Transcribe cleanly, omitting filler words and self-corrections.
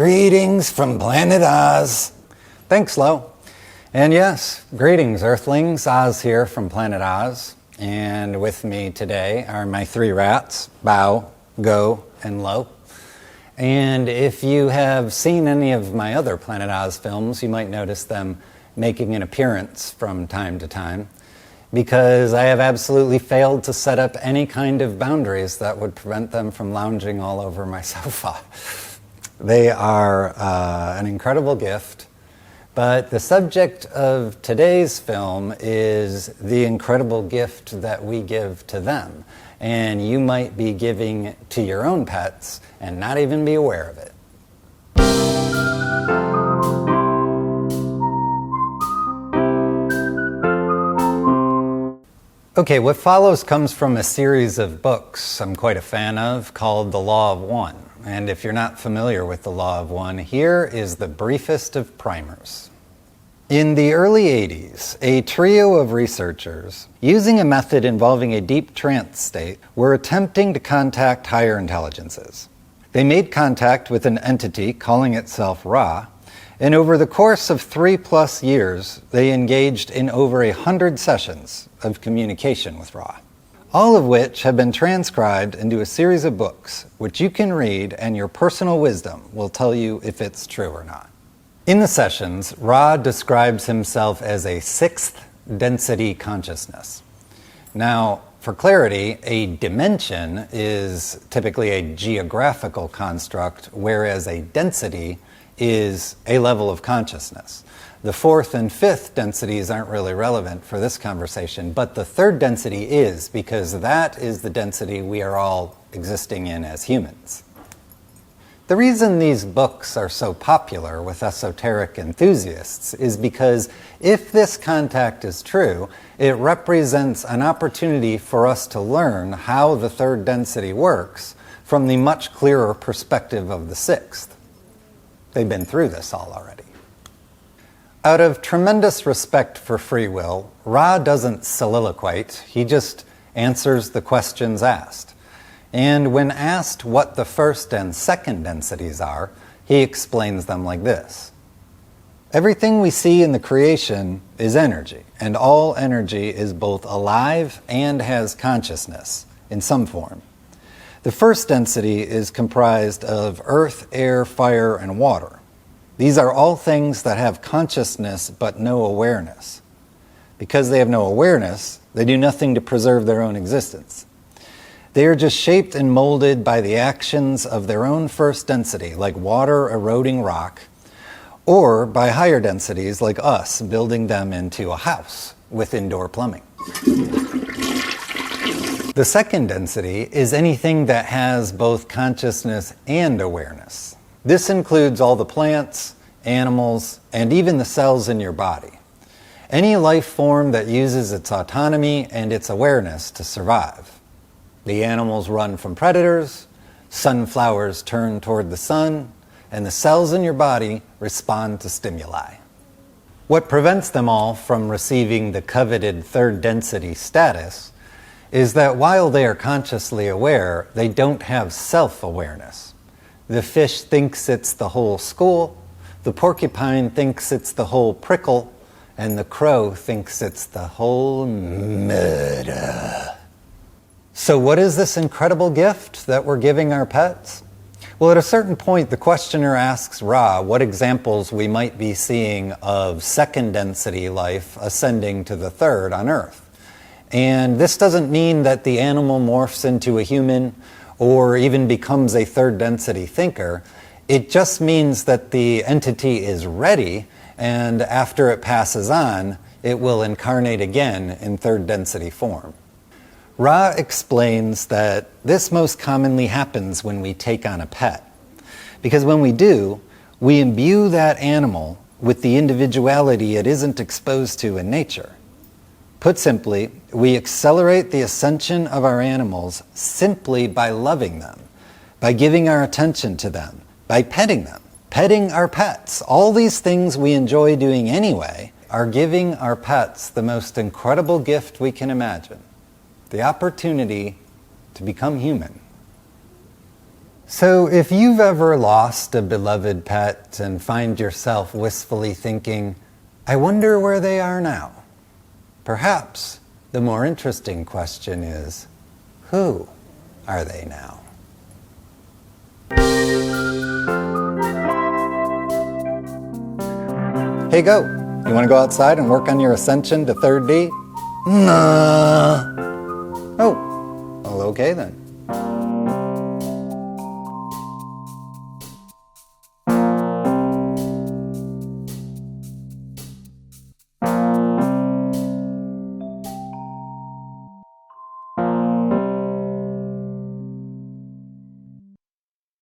Greetings from planet Oz. Thanks, Lo. And yes, greetings, Earthlings. Oz here from planet Oz. And with me today are my three rats, Bow, Go, and Lo. And if you have seen any of my other Planet Oz films, you might notice them making an appearance from time to time, because I have absolutely failed to set up any kind of boundaries that would prevent them from lounging all over my sofa. They are an incredible gift, but the subject of today's film is the incredible gift that we give to them, and you might be giving to your own pets and not even be aware of it. Okay, what follows comes from a series of books I'm quite a fan of called The Law of One. And if you're not familiar with The Law of One, here is the briefest of primers. In the early 80s, a trio of researchers, using a method involving a deep trance state, were attempting to contact higher intelligences. They made contact with an entity calling itself Ra, and over the course of 3+ years, they engaged in over 100 sessions of communication with Ra, all of which have been transcribed into a series of books, which you can read and your personal wisdom will tell you if it's true or not. In the sessions, Ra describes himself as a 6th density consciousness. Now, for clarity, a dimension is typically a geographical construct, whereas a density is a level of consciousness. The 4th and 5th densities aren't really relevant for this conversation, but the 3rd density is, because that is the density we are all existing in as humans. The reason these books are so popular with esoteric enthusiasts is because if this contact is true, it represents an opportunity for us to learn how the 3rd density works from the much clearer perspective of the 6th. They've been through this all already. Out of tremendous respect for free will, Ra doesn't soliloquate, he just answers the questions asked. And when asked what the 1st and 2nd densities are, he explains them like this. Everything we see in the creation is energy, and all energy is both alive and has consciousness in some form. The 1st density is comprised of earth, air, fire, and water. These are all things that have consciousness but no awareness. Because they have no awareness, they do nothing to preserve their own existence. They are just shaped and molded by the actions of their own 1st density, like water eroding rock, or by higher densities like us building them into a house with indoor plumbing. The 2nd density is anything that has both consciousness and awareness. This includes all the plants, animals, and even the cells in your body. Any life form that uses its autonomy and its awareness to survive. The animals run from predators, sunflowers turn toward the sun, and the cells in your body respond to stimuli. What prevents them all from receiving the coveted 3rd density status is that while they are consciously aware, they don't have self-awareness. The fish thinks it's the whole school, the porcupine thinks it's the whole prickle, and the crow thinks it's the whole murder. So what is this incredible gift that we're giving our pets? Well, at a certain point, the questioner asks Ra what examples we might be seeing of 2nd density life ascending to the 3rd on Earth. And this doesn't mean that the animal morphs into a human or even becomes a 3rd density thinker. It just means that the entity is ready, and after it passes on, it will incarnate again in 3rd density form. Ra explains that this most commonly happens when we take on a pet, because when we do, we imbue that animal with the individuality it isn't exposed to in nature. Put simply, we accelerate the ascension of our animals simply by loving them, by giving our attention to them, by petting them, petting our pets. All these things we enjoy doing anyway are giving our pets the most incredible gift we can imagine, the opportunity to become human. So if you've ever lost a beloved pet and find yourself wistfully thinking, I wonder where they are now, perhaps the more interesting question is, who are they now? Hey, Go, you want to go outside and work on your ascension to 3rd D? Nah. Oh, well, okay then.